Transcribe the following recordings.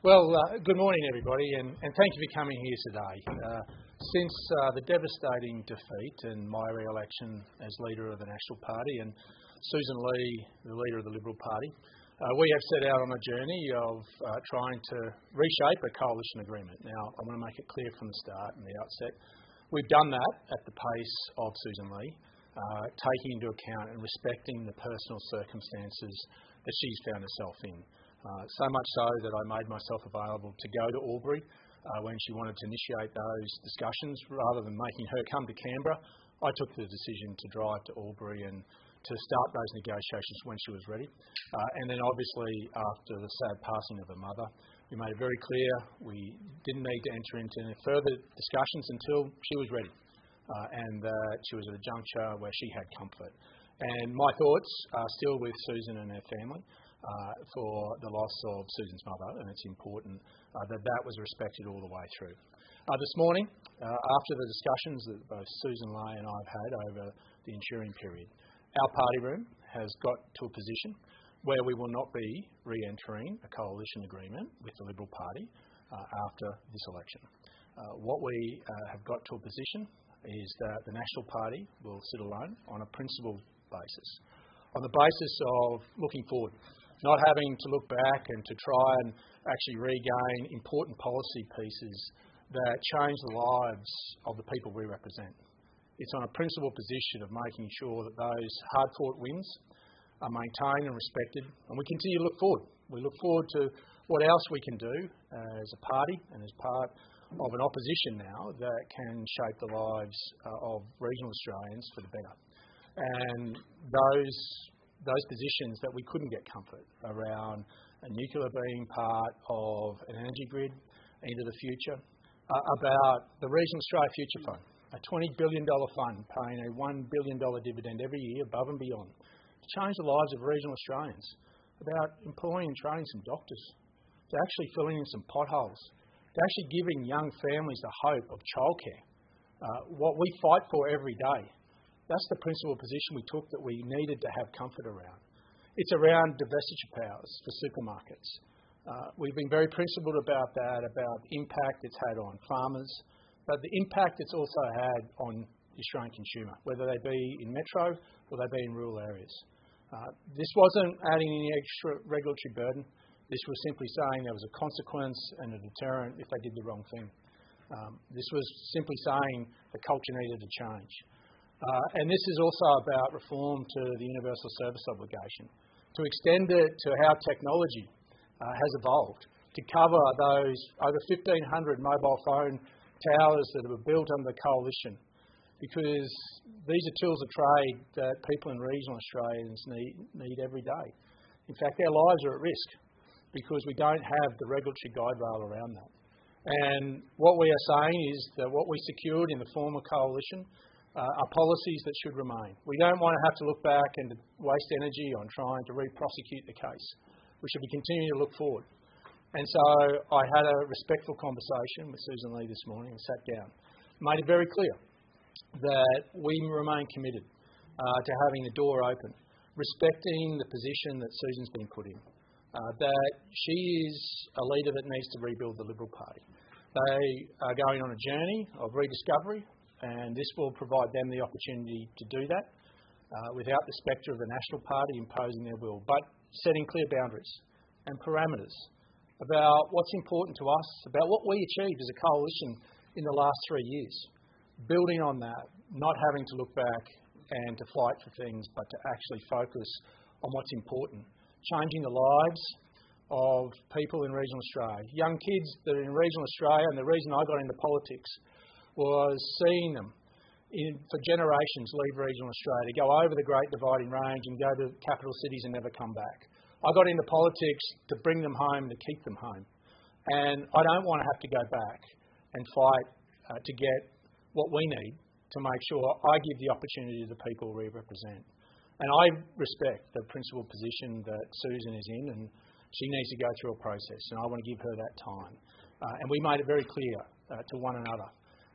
Good morning, everybody, and thank you for coming here today. Since the devastating defeat and my re-election as leader of the National Party and Susan Lee, the leader of the Liberal Party, we have set out on a journey of trying to reshape a coalition agreement. Now, I want to make it clear from the start and the outset, we've done that at the pace of Susan Lee, taking into account and respecting the personal circumstances that she's found herself in. So much so that I made myself available to go to Albury when she wanted to initiate those discussions. Rather than making her come to Canberra, I took the decision to drive to Albury and to start those negotiations when she was ready. And then obviously after the sad passing of her mother, we made it very clear we didn't need to enter into any further discussions until she was ready and she was at a juncture where she had comfort. And my thoughts are still with Susan and her family. For the loss of Susan's mother, and it's important that was respected all the way through. This morning, after the discussions that both Susan Lee and I have had over the ensuing period, our party room has got to a position where we will not be re-entering a coalition agreement with the Liberal Party after this election. What we have got to a position is that the National Party will sit alone on a principled basis, on the basis of looking forward, not having to look back and to try and actually regain important policy pieces that change the lives of the people we represent. It's on a principled position of making sure that those hard-fought wins are maintained and respected, and we continue to look forward. We look forward to what else we can do as a party and as part of an opposition now that can shape the lives of regional Australians for the better. And those positions that we couldn't get comfort around nuclear being part of an energy grid into the future, about the Regional Australia Future Fund, a $20 billion fund paying a $1 billion dividend every year above and beyond to change the lives of regional Australians, about employing and training some doctors, to actually filling in some potholes, to actually giving young families the hope of childcare, what we fight for every day. That's the principal position we took that we needed to have comfort around. It's around divestiture powers for supermarkets. We've been very principled about that, about the impact it's had on farmers, but the impact it's also had on the Australian consumer, whether they be in metro or they be in rural areas. This wasn't adding any extra regulatory burden. This was simply saying there was a consequence and a deterrent if they did the wrong thing. This was simply saying the culture needed to change. And this is also about reform to the universal service obligation, to extend it to how technology has evolved, to cover those over 1,500 mobile phone towers that were built under the coalition, because these are tools of trade that people in regional Australians need every day. In fact, their lives are at risk because we don't have the regulatory guide rail around that. And what we are saying is that what we secured in the former coalition are policies that should remain. We don't want to have to look back and waste energy on trying to re-prosecute the case. We should be continuing to look forward. And so I had a respectful conversation with Susan Lee this morning and sat down, made it very clear that we remain committed to having the door open, respecting the position that Susan's been put in, that she is a leader that needs to rebuild the Liberal Party. They are going on a journey of rediscovery, and this will provide them the opportunity to do that without the spectre of the National Party imposing their will, but setting clear boundaries and parameters about what's important to us, about what we achieved as a coalition in the last 3 years. Building on that, not having to look back and to fight for things, but to actually focus on what's important. Changing the lives of people in regional Australia. Young kids that are in regional Australia, and the reason I got into politics was seeing them for generations leave regional Australia to go over the Great Dividing Range and go to capital cities and never come back. I got into politics to bring them home, to keep them home. And I don't want to have to go back and fight to get what we need to make sure I give the opportunity to the people we represent. And I respect the principal position that Susan is in, and she needs to go through a process, and I want to give her that time. And we made it very clear to one another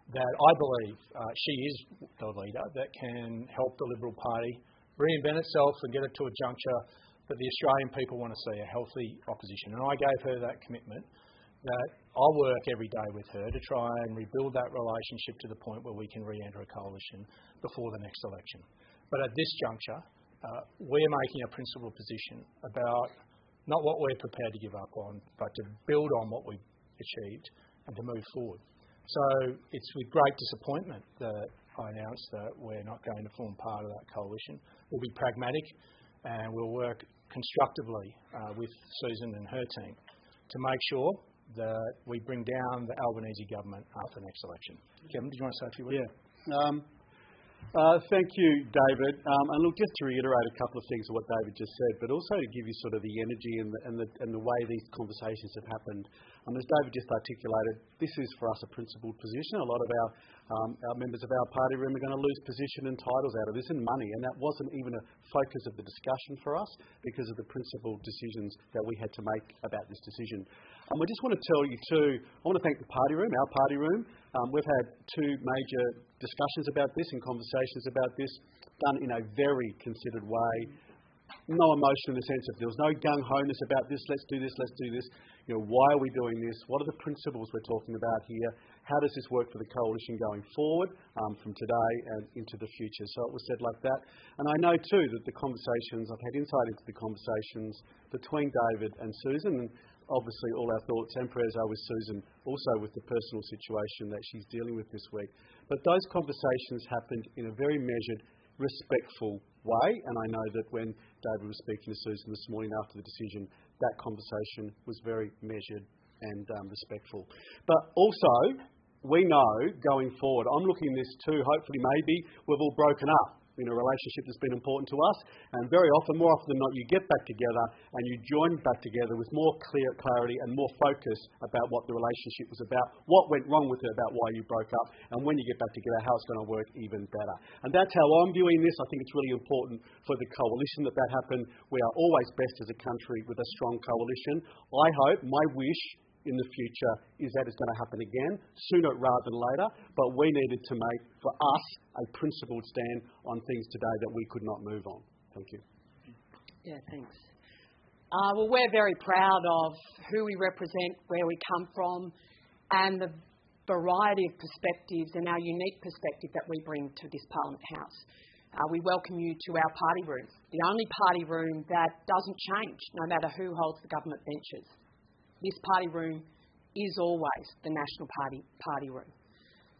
that I believe she is the leader that can help the Liberal Party reinvent itself and get it to a juncture that the Australian people want to see, a healthy opposition. And I gave her that commitment. that I'll work every day with her to try and rebuild that relationship to the point where we can re-enter a coalition before the next election. But at this juncture, we're making a principled position about not what we're prepared to give up on, but to build on what we've achieved and to move forward. So it's with great disappointment that I announced that we're not going to form part of that coalition. We'll be pragmatic and we'll work constructively with Susan and her team to make sure that we bring down the Albanese government after the next election. Kevin, do you want to say a few words? Yeah. Thank you, David. And look, just to reiterate a couple of things of what David just said, but also to give you sort of the energy and the way these conversations have happened. As David just articulated, this is for us a principled position. A lot of our members of our party room are going to lose position and titles out of this and money, and that wasn't even a focus of the discussion for us because of the principled decisions that we had to make about this decision. I just want to tell you too, I want to thank the party room, our party room. We've had two major discussions about this and conversations about this done in a very considered way. No emotion in the sense of there was no gung-ho-ness about this, let's do this, let's do this. Why are we doing this? What are the principles we're talking about here? How does this work for the coalition going forward from today and into the future? So it was said like that. And I know too that the conversations, I've had insight into the conversations between David and Susan, and obviously all our thoughts and prayers are with Susan, also with the personal situation that she's dealing with this week. But those conversations happened in a very measured, respectful way, and I know that when David was speaking to Susan this morning after the decision, that conversation was very measured and respectful. But also, we know going forward, I'm looking at this too, hopefully maybe we've all broken up in a relationship that's been important to us, and very often, more often than not, you get back together and you join back together with more clarity and more focus about what the relationship was about, what went wrong with it, about why you broke up, and when you get back together, how it's going to work even better. And that's how I'm viewing this. I think it's really important for the coalition that happened. We are always best as a country with a strong coalition. I hope, my wish in the future is that it's going to happen again, sooner rather than later, but we needed to make, for us, a principled stand on things today that we could not move on. Thank you. Yeah, thanks. Well, we're very proud of who we represent, where we come from, and the variety of perspectives and our unique perspective that we bring to this Parliament House. We welcome you to our party room, the only party room that doesn't change, no matter who holds the government benches. This party room is always the National Party room.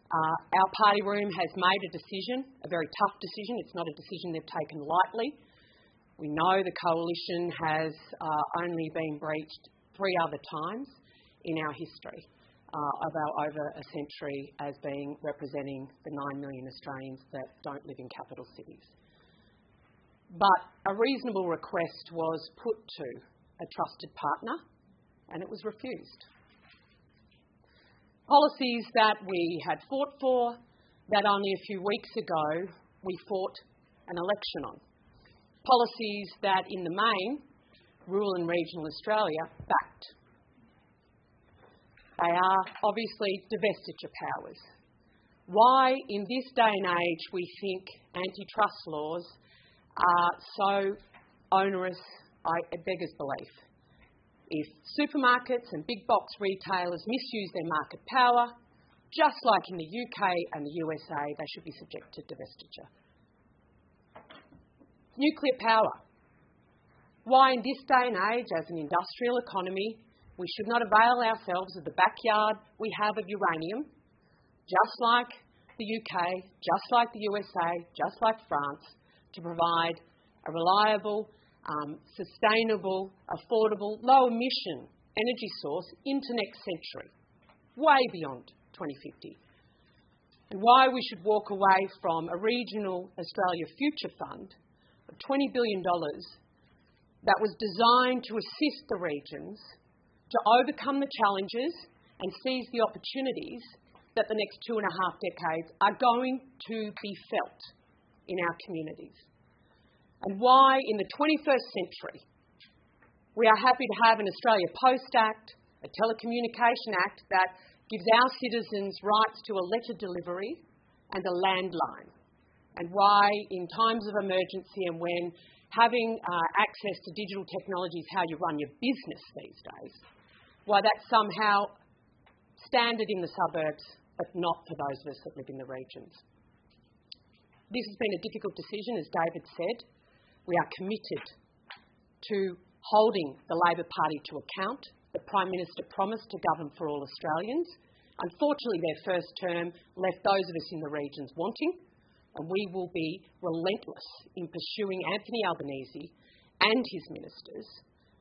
Our party room has made a decision, a very tough decision. It's not a decision they've taken lightly. We know the coalition has only been breached 3 other times in our history of our over a century as being representing the 9 million Australians that don't live in capital cities. But a reasonable request was put to a trusted partner, and it was refused. Policies that we had fought for, that only a few weeks ago we fought an election on. Policies that in the main, rural and regional Australia backed. They are obviously divestiture powers. Why in this day and age we think antitrust laws are so onerous, it beggars belief. If supermarkets and big box retailers misuse their market power, just like in the UK and the USA, they should be subject to divestiture. Nuclear power. Why in this day and age, as an industrial economy, we should not avail ourselves of the backyard we have of uranium, just like the UK, just like the USA, just like France, to provide a reliable, sustainable, affordable, low-emission energy source into next century, way beyond 2050. And why we should walk away from a regional Australia Future Fund of $20 billion that was designed to assist the regions to overcome the challenges and seize the opportunities that the next 2.5 decades are going to be felt in our communities. And why in the 21st century we are happy to have an Australia Post Act, a Telecommunication Act that gives our citizens rights to a letter delivery and a landline. And why in times of emergency and when having access to digital technology is how you run your business these days, why that's somehow standard in the suburbs, but not for those of us that live in the regions. This has been a difficult decision, as David said. We are committed to holding the Labor Party to account. The Prime Minister promised to govern for all Australians. Unfortunately, their first term left those of us in the regions wanting, and we will be relentless in pursuing Anthony Albanese and his ministers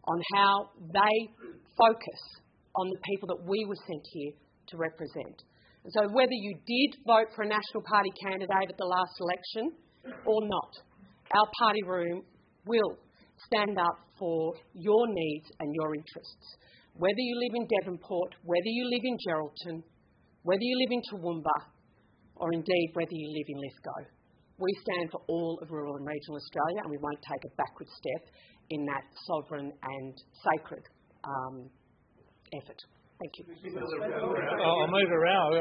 on how they focus on the people that we were sent here to represent. And so whether you did vote for a National Party candidate at the last election or not, our party room will stand up for your needs and your interests. Whether you live in Devonport, whether you live in Geraldton, whether you live in Toowoomba, or indeed whether you live in Lithgow, we stand for all of rural and regional Australia, and we won't take a backward step in that sovereign and sacred effort. Thank you. I'll move around.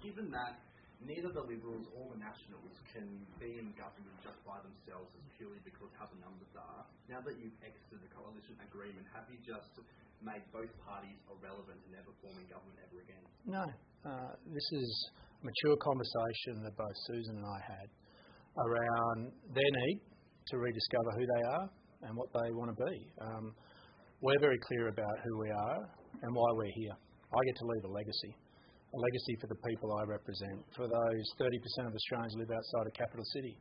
Given that neither the Liberals or the Nationals can be in government just by themselves as purely because how the numbers are, now that you've exited the coalition agreement, have you just made both parties irrelevant and never forming government ever again? No. This is a mature conversation that both Susan and I had around their need to rediscover who they are and what they want to be. We're very clear about who we are and why we're here. I get to leave a legacy for the people I represent, for those 30% of Australians who live outside a capital city.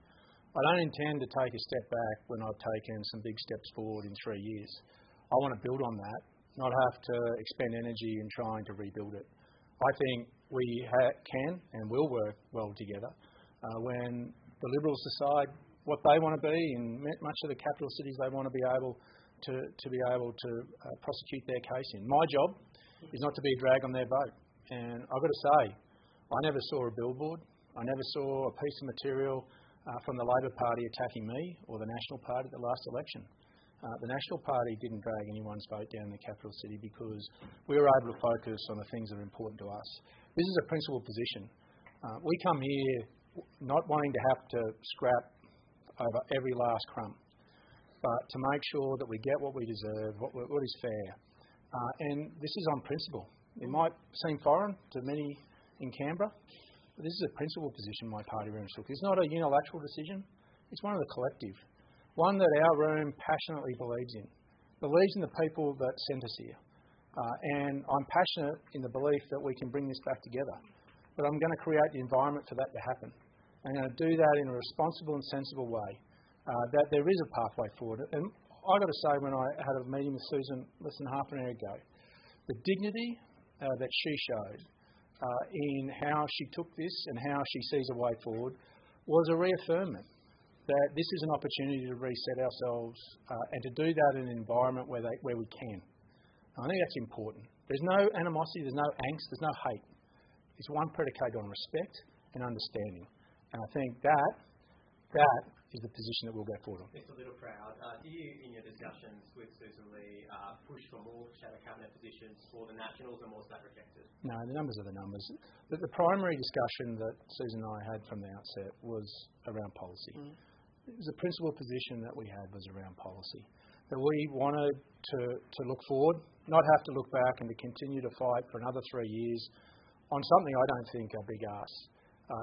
I don't intend to take a step back when I've taken some big steps forward in 3 years. I want to build on that, not have to expend energy in trying to rebuild it. I think we can and will work well together when the Liberals decide what they want to be. In much of the capital cities, they want to be able to prosecute their case in. My job is not to be a drag on their vote. And I've got to say, I never saw a billboard. I never saw a piece of material from the Labor Party attacking me or the National Party at the last election. The National Party didn't drag anyone's vote down in the capital city because we were able to focus on the things that are important to us. This is a principled position. We come here not wanting to have to scrap over every last crumb, but to make sure that we get what we deserve, what is fair. And this is on principle. It might seem foreign to many in Canberra, but this is a principled position my party room took. It's not a unilateral decision. It's one of the collective, one that our room passionately believes in the people that sent us here. And I'm passionate in the belief that we can bring this back together. But I'm going to create the environment for that to happen. I'm going to do that in a responsible and sensible way, that there is a pathway forward. And I've got to say, when I had a meeting with Susan less than half an hour ago, the dignity that she showed in how she took this and how she sees a way forward was a reaffirmation that this is an opportunity to reset ourselves and to do that in an environment where we can. I think that's important. There's no animosity, there's no angst, there's no hate. It's one predicated on respect and understanding. And I think that is the position that we'll go forward on. Mr Littleproud, do you, in your discussions with Susan Lee, push for more shadow cabinet positions for the Nationals, or more so that rejected? No, the numbers are the numbers. The primary discussion that Susan and I had from the outset was around policy. It was a principal position that we had was around policy. That we wanted to look forward, not have to look back, and to continue to fight for another 3 years on something I don't think are big ask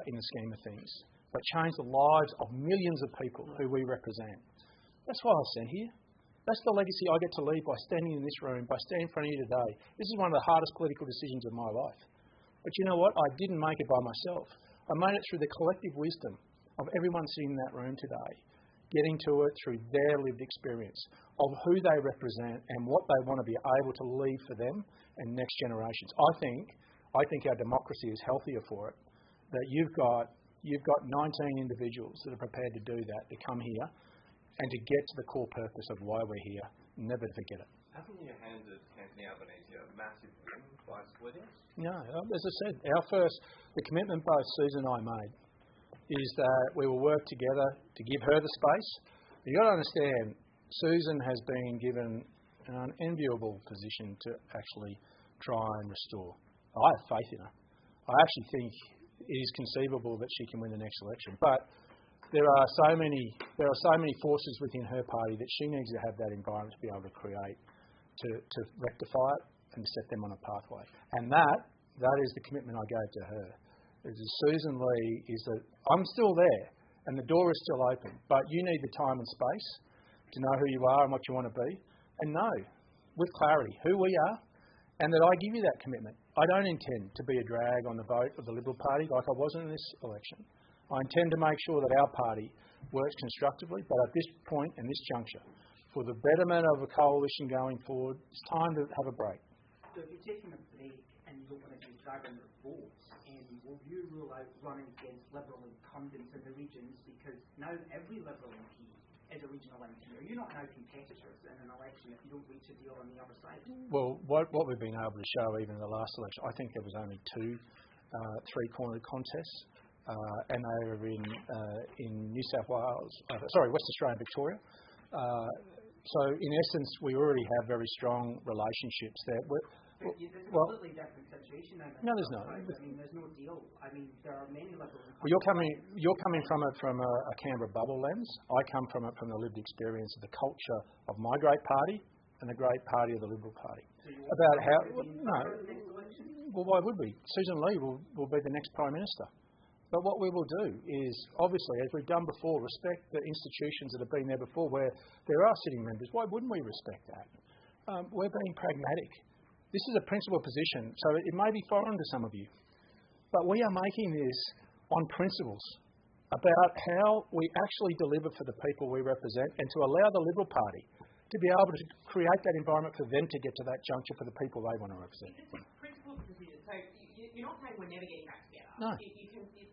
in the scheme of things, but change the lives of millions of people who we represent. That's why I was sent here. That's the legacy I get to leave by standing in this room, by standing in front of you today. This is one of the hardest political decisions of my life. But you know what? I didn't make it by myself. I made it through the collective wisdom of everyone sitting in that room today, getting to it through their lived experience of who they represent and what they want to be able to leave for them and next generations. I think our democracy is healthier for it. That you've got 19 individuals that are prepared to do that, to come here and to get to the core purpose of why we're here, never to forget it. Haven't you handed Anthony Albanese a massive win by splitting? No, as I said, the commitment both Susan and I made is that we will work together to give her the space. You've got to understand, Susan has been given an unenviable position to actually try and restore. I have faith in her. I actually think it is conceivable that she can win the next election. But there are so many forces within her party that she needs to have that environment to be able to create, to rectify it. and set them on a pathway. And that is the commitment I gave to her. Susan Lee is that I'm still there and the door is still open, but you need the time and space to know who you are and what you want to be, and know with clarity who we are, and that I give you that commitment. I don't intend to be a drag on the vote of the Liberal Party like I wasn't in this election. I intend to make sure that our party works constructively, but at this point and this juncture, for the betterment of a coalition going forward, it's time to have a break. So if you're taking a break and you don't want to be dragging the votes, will you rule out running against Liberal incumbents in the regions, because now every Liberal MP is a regional MP? Are you not now competitors in an election if you don't reach a deal on the other side? Well, what we've been able to show even in the last election, I think there was only two three-cornered contests, and they were in New South Wales, West Australia and Victoria. So in essence, we already have very strong relationships there. It's a completely different situation now. No, there's not. I mean, there's no deal. I mean, there are many Liberals. Well, you're coming from it from a Canberra bubble lens. I come from it from the lived experience of the culture of my great party and the great party of the Liberal Party. So about how? No. Well, why would we? Susan Lee will be the next Prime Minister. But what we will do is, obviously, as we've done before, respect the institutions that have been there before where there are sitting members. Why wouldn't we respect that? We're being pragmatic. This is a principled position, so it may be foreign to some of you. But we are making this on principles about how we actually deliver for the people we represent, and to allow the Liberal Party to be able to create that environment for them to get to that juncture for the people they want to represent. It's a principled decision. So you're not saying we're never getting back together. No.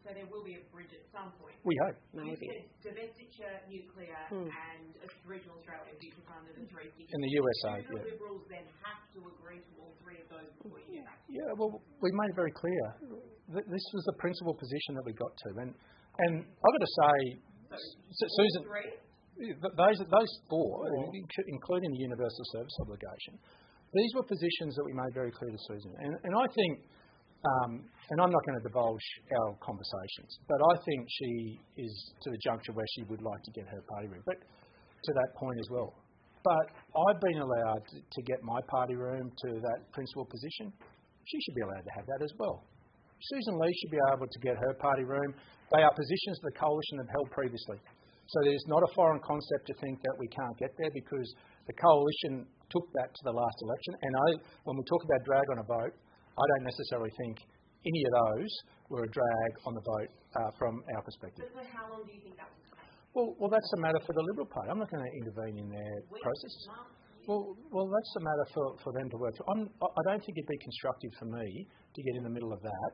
So there will be a bridge at some point. We hope. Maybe. Divestiture, nuclear, and regional Australia future under the 360. In the USA, Do the Liberals then have to agree to all three of those before you get back? Yeah, well, we made it very clear. This was the principal position that we got to. And I've got to say, Susan, those four, including the universal service obligation, these were positions that we made very clear to Susan. And I think, and I'm not going to divulge our conversations, but I think she is to the juncture where she would like to get her party room, but to that point as well. But I've been allowed to get my party room to that principal position. She should be allowed to have that as well. Susan Lee should be able to get her party room. They are positions the coalition have held previously. So there's not a foreign concept to think that we can't get there, because the coalition took that to the last election. And when we talk about drag on a vote, I don't necessarily think any of those were a drag on the vote from our perspective. But for how long do you think that will take? Well, that's a matter for the Liberal Party. I'm not going to intervene in their process. Well, that's a matter for them to work through. I don't think it'd be constructive for me to get in the middle of that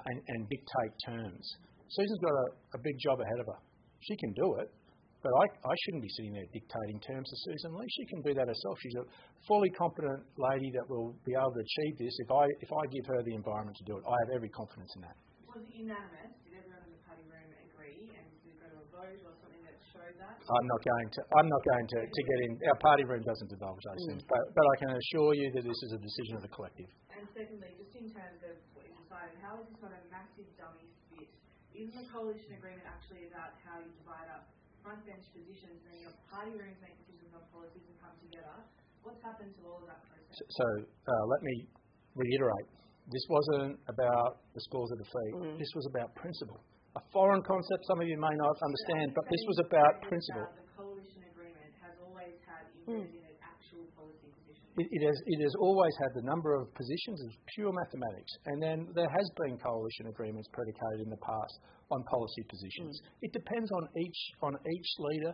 and dictate terms. Susan's got a big job ahead of her. She can do it, but I shouldn't be sitting there dictating terms to Susan Lee. She can do that herself. She's a fully competent lady that will be able to achieve this if I give her the environment to do it. I have every confidence in that. Was it unanimous? Did everyone in the party room agree, and did it go to a vote or something that showed that? I'm not going to get in. Our party room doesn't divulge those things, but I can assure you that this is a decision of the collective. And secondly, just in terms of what you decided, how is this not a massive dummy spit? Isn't the coalition agreement actually about how you divide up frontbench positions, and your party rooms make decisions on policies and come together? What's happened to all of that process? So let me reiterate. This wasn't about the scores of defeat. This was about principle. A foreign concept some of you may not understand, but this was about principle. The coalition agreement has always had embedded in it actual policy positions. It has always had the number of positions as pure mathematics, and then there has been coalition agreements predicated in the past on policy positions. It depends on each leader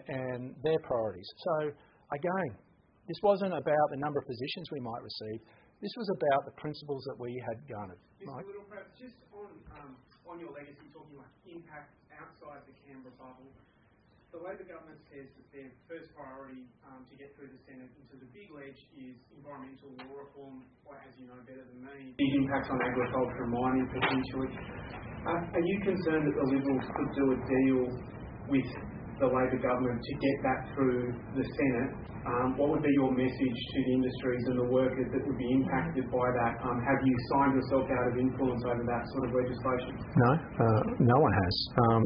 and their priorities. So again, this wasn't about the number of positions we might receive. This was about the principles that we had garnered. Mr. Littleproud, just on your legacy, talking like impact outside the Canberra bubble, the Labor government says that their first priority to get through the Senate into the big ledge is environmental law reform, or as you know better than me, big impact on agriculture and mining potentially. Are you concerned that the Liberals could do a deal with the Labor government to get that through the Senate what would be your message to the industries and the workers that would be impacted by that? Have you signed yourself out of influence over that sort of legislation? No, no one has.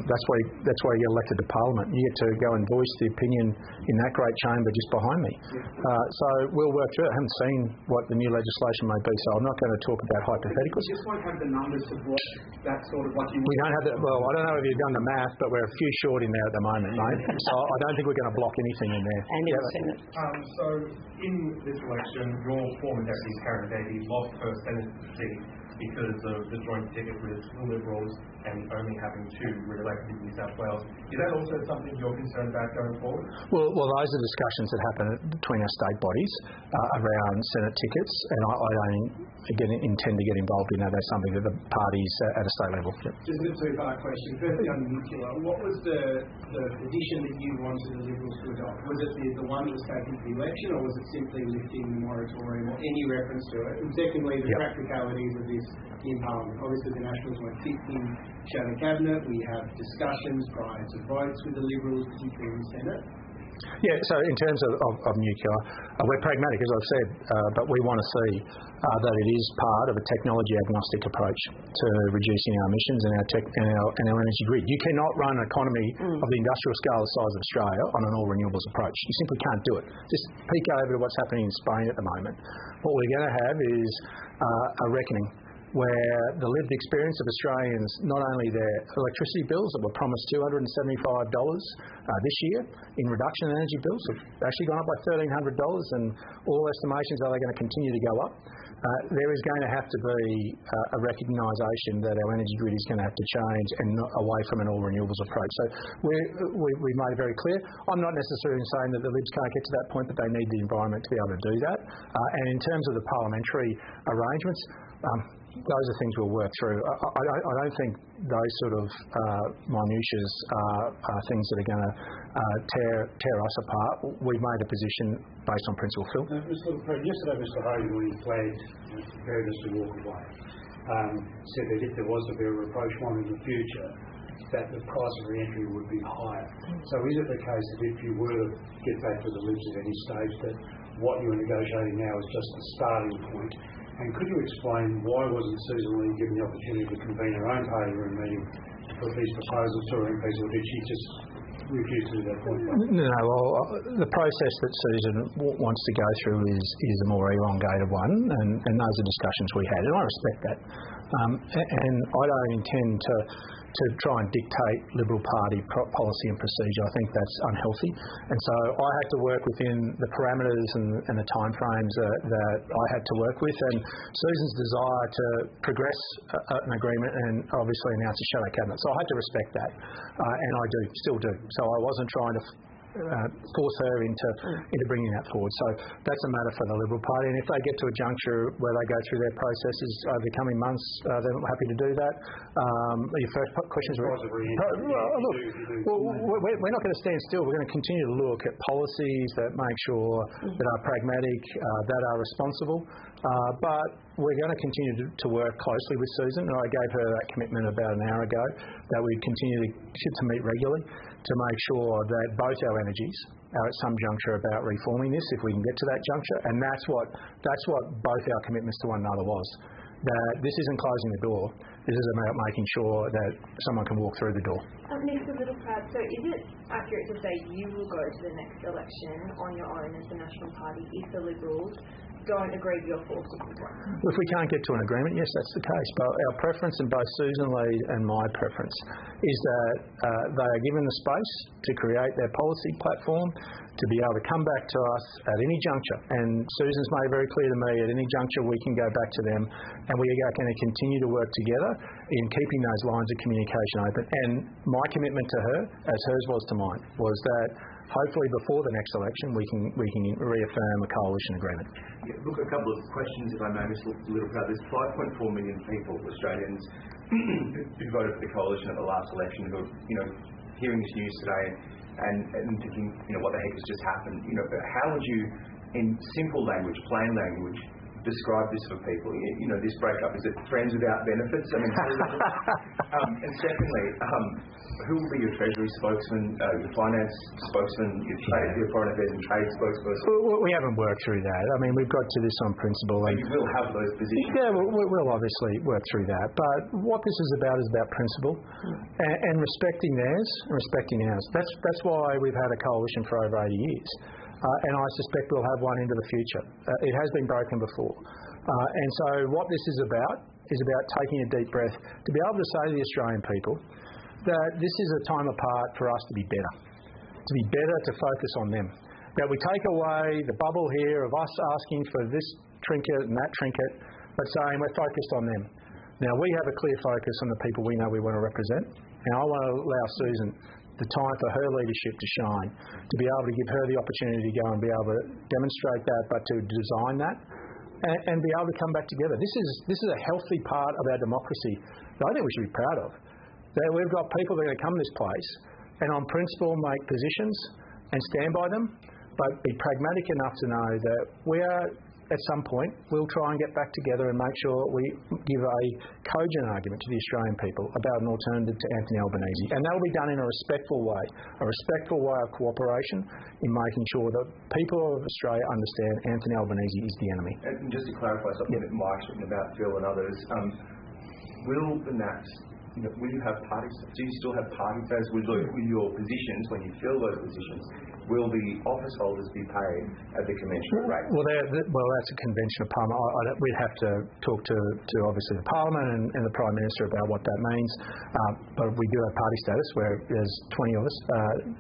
That's why you get elected to Parliament. You get to go and voice the opinion in that great chamber just behind me. So we'll work through it. I haven't seen what the new legislation may be, so I'm not going to talk about hypotheticals. You just won't have the numbers to what that sort of what you. We don't have that. Well, I don't know if you've done the math, but we're a few short in there at the moment, mate. So I don't think we're going to block anything in there. And in the Senate. So in this election, your former deputy Karen Davey lost her Senate seat because of the joint ticket with the Liberals and only having two re-elected in New South Wales. Is that also something you're concerned about going forward? Well, those are discussions that happen between our state bodies around Senate tickets, and I don't intend to get involved in that. That's something that the parties at a state level. Just a two-part question. Firstly, on nuclear, what was the position that you wanted the Liberals to adopt? Was it the one that was taken to the election, or was it simply lifting the moratorium or any reference to it? And secondly, the practicalities of this in Parliament. Obviously, the Nationals won't fit in shadow cabinet. We have discussions prior to votes with the Liberals, particularly in the Senate. Yeah, so in terms of nuclear, we're pragmatic, as I've said, but we want to see that it is part of a technology-agnostic approach to reducing our emissions and our energy grid. You cannot run an economy of the industrial scale the size of Australia on an all-renewables approach. You simply can't do it. Just peek over to what's happening in Spain at the moment. What we're going to have is a reckoning where the lived experience of Australians, not only their electricity bills that were promised $275 this year in reduction in energy bills have actually gone up by $1,300, and all estimations are they going to continue to go up. There is going to have to be a recognition that our energy grid is going to have to change and not away from an all-renewables approach. So we made it very clear. I'm not necessarily saying that the Libs can't get to that point, but they need the environment to be able to do that. And in terms of the parliamentary arrangements, those are things we'll work through. I don't think those sort of minutiae are things that are going to tear us apart. We've made a position based on principle, Phil. Mr. Littleproud, yesterday Mr. Hogan, when he flagged prepared us to walk away, said that if there was to be a reproach one in the future, that the price of re-entry would be higher. So is it the case that if you were to get back to the Libs at any stage, that what you're negotiating now is just the starting point? And could you explain why wasn't Susan Lee given the opportunity to convene her own party room meeting to put these proposals to her MPs, or did she just refuse to do that point? No, well, the process that Susan wants to go through is a more elongated one, and those are discussions we had, and I respect that. And I don't intend to try and dictate Liberal Party policy and procedure. I think that's unhealthy. And so I had to work within the parameters and the timeframes that I had to work with. And Susan's desire to progress an agreement and obviously announce a shadow cabinet. So I had to respect that. And I still do. So I wasn't trying to force her into bringing that forward. So that's a matter for the Liberal Party, and if they get to a juncture where they go through their processes over the coming months, they're happy to do that. Your first question is we're not going to stand still. We're going to continue to look at policies that make sure that are pragmatic, that are responsible, but we're going to continue to work closely with Susan, and I gave her that commitment about an hour ago that we'd continue to meet regularly to make sure that both our energies are at some juncture about reforming this, if we can get to that juncture, and that's what both our commitments to one another was. That this isn't closing the door, this is about making sure that someone can walk through the door. Mr. Littleproud, so is it accurate to say you will go to the next election on your own as the National Party if the Liberals don't agree with your forces? If we can't get to an agreement, yes, that's the case. But our preference, and both Susan Lee and my preference, is that they are given the space to create their policy platform, to be able to come back to us at any juncture. And Susan's made very clear to me, at any juncture we can go back to them, and we are going to continue to work together in keeping those lines of communication open. And my commitment to her, as hers was to mine, was that hopefully before the next election we can reaffirm a coalition agreement. Yeah, look, a couple of questions, if I may, Mr. Littleproud. There's 5.4 million people, Australians, who voted for the coalition at the last election, who are, hearing this news today and thinking, what the heck has just happened. How would you, in simple language, plain language, describe this for people? You know, this breakup, is it friends without benefits? I mean, and secondly, who will be your Treasury spokesman, your finance spokesman, your foreign affairs and trade spokesperson? We haven't worked through that. I mean, we've got to this on principle. But you will have those positions. Yeah, we'll obviously work through that. But what this is about principle and respecting theirs and respecting ours. That's why we've had a coalition for over 80 years. And I suspect we'll have one into the future. It has been broken before. And so what this is about taking a deep breath to be able to say to the Australian people that this is a time apart for us to be better, to focus on them. That we take away the bubble here of us asking for this trinket and that trinket, but saying we're focused on them. Now, we have a clear focus on the people we know we want to represent, and I want to allow Susan the time for her leadership to shine, to be able to give her the opportunity to go and be able to demonstrate that, but to design that, and be able to come back together. This is a healthy part of our democracy that I think we should be proud of. That we've got people that are going to come to this place and on principle make positions and stand by them, but be pragmatic enough to know that we are, at some point, we'll try and get back together and make sure we give a cogent argument to the Australian people about an alternative to Anthony Albanese. And that will be done in a respectful way of cooperation in making sure that people of Australia understand Anthony Albanese is the enemy. And just to clarify something that Mike's written about Phil and others, will the Nats, will you have party status? Do you still have party status with your positions, when you fill those positions? Will the office holders be paid at the commensurate rate? Well, that's a convention of Parliament. We'd have to talk to obviously the Parliament and the Prime Minister about what that means. But we do have party status where there's 20 of us,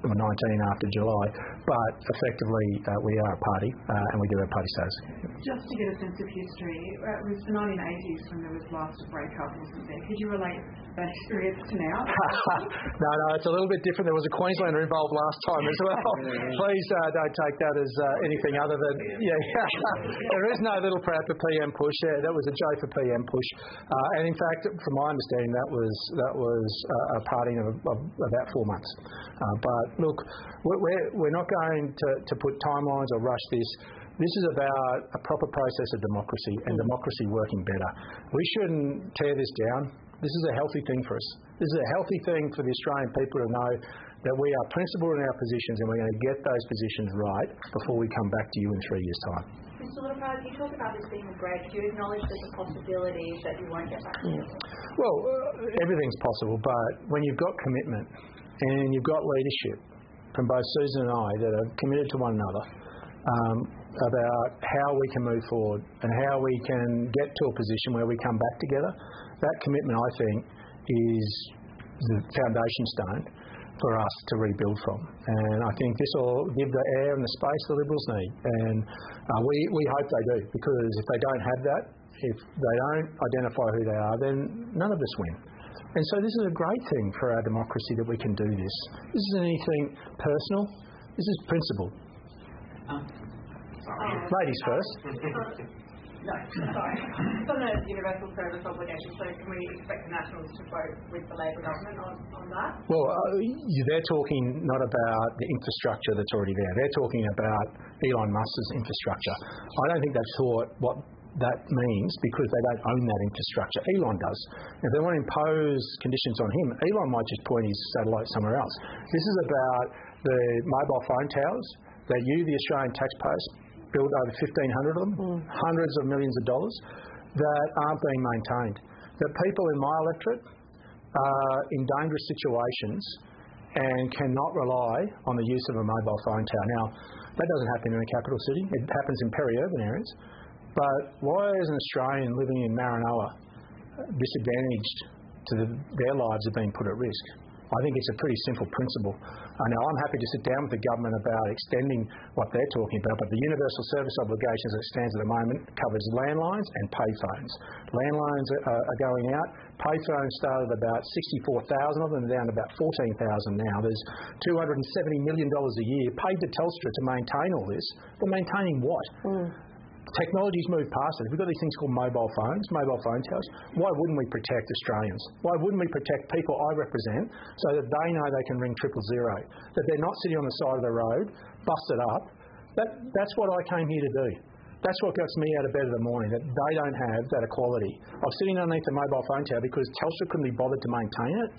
or 19 after July. But effectively, we are a party and we do have party status. Just to get a sense of history, it was the 1980s when there was last a breakup, wasn't there? Could you relate that experience to now? No, it's a little bit different. There was a Queenslander involved last time as well. Please don't take that as anything other than there is no Littleproud for PM push. That was a joke for PM push. And in fact, from my understanding, that was a parting of about 4 months. But look, we're not going to put timelines or rush this. This is about a proper process of democracy and democracy working better. We shouldn't tear this down. This is a healthy thing for us. This is a healthy thing for the Australian people to know that we are principled in our positions and we're going to get those positions right before we come back to you in 3 years' time. Mr. Littleproud, you talk about this being a break. Do you acknowledge there's a possibility that you won't get back to you? Well, everything's possible, but when you've got commitment and you've got leadership from both Susan and I that are committed to one another about how we can move forward and how we can get to a position where we come back together, that commitment, I think, is the foundation stone for us to rebuild from. And I think this will give the air and the space the Liberals need. And we hope they do, because if they don't have that, if they don't identify who they are, then none of us win. And so this is a great thing for our democracy that we can do this. This isn't anything personal. This is principle. Ladies first. No, sorry. It's on the universal service obligation, so can we expect the Nationals to vote with the Labor government on that? Well, they're talking not about the infrastructure that's already there. They're talking about Elon Musk's infrastructure. I don't think they've thought what that means because they don't own that infrastructure. Elon does. If they want to impose conditions on him, Elon might just point his satellite somewhere else. This is about the mobile phone towers that you, the Australian taxpayers, built over 1,500 of them, hundreds of millions of dollars, that aren't being maintained. That people in my electorate are in dangerous situations and cannot rely on the use of a mobile phone tower. Now, that doesn't happen in a capital city. It happens in peri-urban areas. But why is an Australian living in Maranoa disadvantaged to their lives are being put at risk? I think it's a pretty simple principle. Now, I'm happy to sit down with the government about extending what they're talking about, but the universal service obligation as it stands at the moment covers landlines and payphones. Landlines are going out. Payphones started about 64,000 of them, down to about 14,000 now. There's $270 million a year paid to Telstra to maintain all this. But maintaining what? Technology's moved past it. We've got these things called mobile phones, mobile phone towers. Why wouldn't we protect Australians? Why wouldn't we protect people I represent so that they know they can ring 000, that they're not sitting on the side of the road, busted up? That's what I came here to do. That's what gets me out of bed in the morning, that they don't have that equality. I'm sitting underneath a mobile phone tower because Telstra couldn't be bothered to maintain it.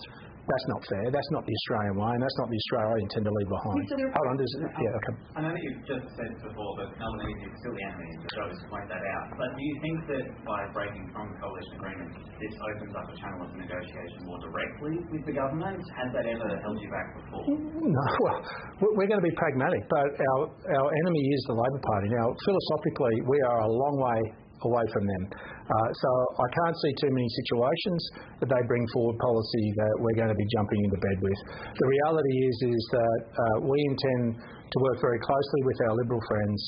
That's not fair. That's not the Australian way, and that's not the Australia I intend to leave behind. Hold on. Okay. I know that you've just said before that Albanese is still the enemy, so I just point that out. But do you think that by breaking from the coalition agreement, this opens up a channel of negotiation more directly with the government? Has that ever held you back before? No. Well, we're going to be pragmatic, but our enemy is the Labor Party. Now, philosophically, we are a long way away from them. So I can't see too many situations that they bring forward policy that we're going to be jumping into bed with. The reality is that we intend to work very closely with our Liberal friends,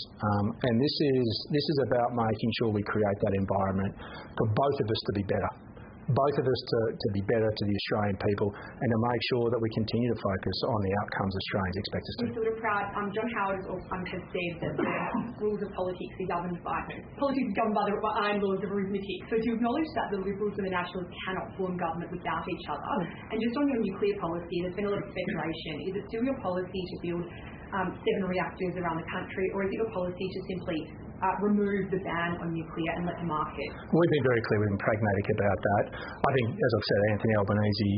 and this is about making sure we create that environment for both of us to be better. Both of us to be better to the Australian people and to make sure that we continue to focus on the outcomes Australians expect us to. Mr. Littleproud, John Howard has said that the rules of politics are governed by the iron laws of arithmetic. So do you acknowledge that the Liberals and the Nationals cannot form government without each other? And just on your nuclear policy, there's been a lot of speculation. Is it still your policy to build 7 reactors around the country, or is it your policy to simply remove the ban on nuclear and let the market? We've been very clear and pragmatic about that. I think, as I've said, Anthony Albanese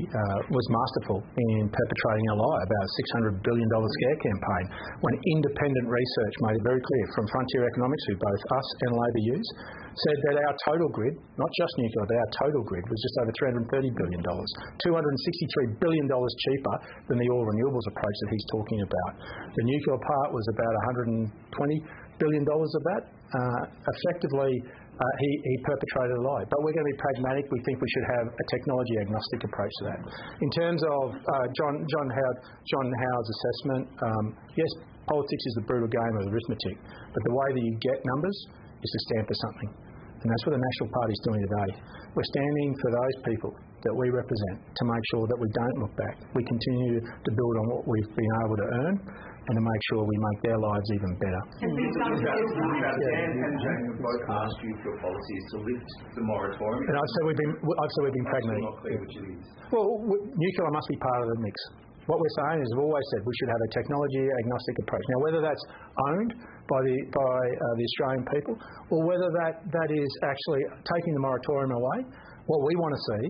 was masterful in perpetrating a lie about a $600 billion scare campaign when independent research made it very clear from Frontier Economics, who both us and Labor use, said that our total grid, not just nuclear, but our total grid was just over $330 billion, $263 billion cheaper than the all renewables approach that he's talking about. The nuclear part was about $120 billion of that. Effectively, he perpetrated a lie. But we're going to be pragmatic. We think we should have a technology agnostic approach to that. In terms of John Howard's assessment, yes, politics is the brutal game of arithmetic, but the way that you get numbers is to stand for something. And that's what the National Party is doing today. We're standing for those people that we represent to make sure that we don't look back. We continue to build on what we've been able to earn and to make sure we make their lives even better. Dan and Jane have both asked you for your policies to lift the moratorium. And I've said we've been pragmatic. Not clear which it is. Well, nuclear must be part of the mix. What we're saying is we've always said we should have a technology agnostic approach. Now, whether that's owned by the Australian people or whether that is actually taking the moratorium away, what we want to see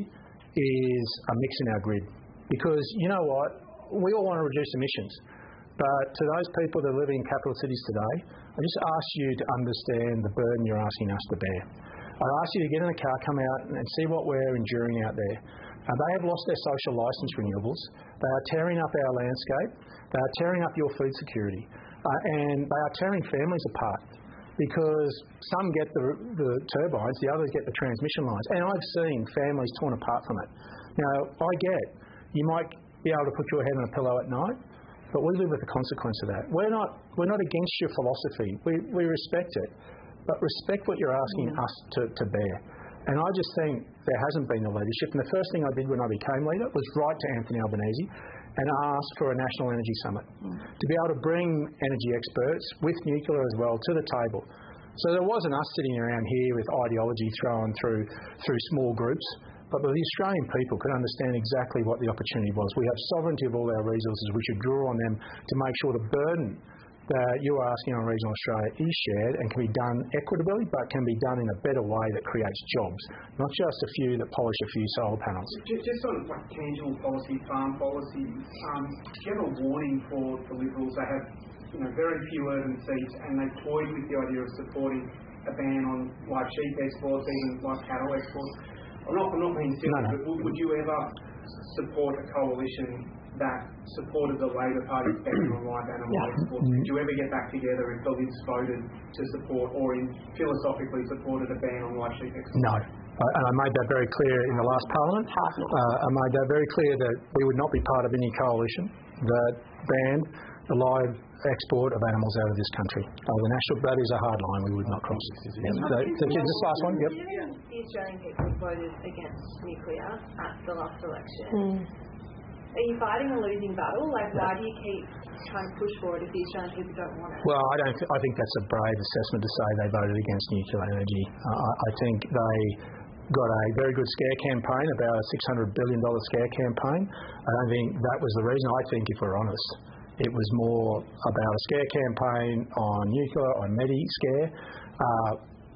is a mix in our grid. Because you know what? We all want to reduce emissions. But to those people that live in capital cities today, I just ask you to understand the burden you're asking us to bear. I ask you to get in a car, come out and see what we're enduring out there. They have lost their social licence renewables. They are tearing up our landscape. They are tearing up your food security. And they are tearing families apart because some get the turbines, the others get the transmission lines. And I've seen families torn apart from it. Now, I get you might be able to put your head on a pillow at night, but we live with the consequence of that. We're not against your philosophy. We respect it. But respect what you're asking us to bear. And I just think there hasn't been the leadership. And the first thing I did when I became leader was write to Anthony Albanese and ask for a national energy summit to be able to bring energy experts with nuclear as well to the table. So there wasn't us sitting around here with ideology thrown through small groups, but the Australian people could understand exactly what the opportunity was. We have sovereignty of all our resources. We should draw on them to make sure the burden that you're asking on regional Australia is shared and can be done equitably, but can be done in a better way that creates jobs, not just a few that polish a few solar panels. Just on tangible policy, farm policy, do you have a warning for the Liberals? They have very few urban seats, and they toyed with the idea of supporting a ban on live sheep exports, even live cattle exports. I'm not being silly, but would you ever support a coalition that supported the Labor Party's ban on live animal exports? Would you ever get back together if the Libs voted to support or philosophically supported a ban on live sheep exports? No. And I made that very clear in the last Parliament. I made that very clear that we would not be part of any coalition that banned the live export of animals out of this country. That is a hard line we would not cross. This last one, yep. The Australian people voted against nuclear at the last election. Are you fighting a losing battle? Why do you keep trying to push forward if the Australian people don't want it? Well, I think that's a brave assessment to say they voted against nuclear energy. I think they got a very good scare campaign, about a $600 billion scare campaign. I don't think that was the reason. I think, if we're honest, It was more about a scare campaign on nuclear, on Medi-scare.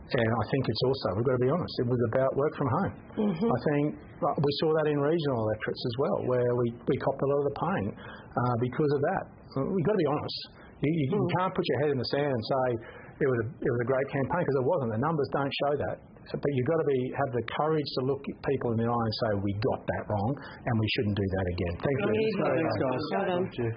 And I think it's also, we've got to be honest, it was about work from home. I think we saw that in regional electorates as well, where we copped a lot of the pain because of that. We've got to be honest. You can't put your head in the sand and say it was a great campaign, because it wasn't. The numbers don't show that. But you've got to have the courage to look at people in the eye and say, we got that wrong and we shouldn't do that again. Thank you. Thanks, guys. Well done. Thank you.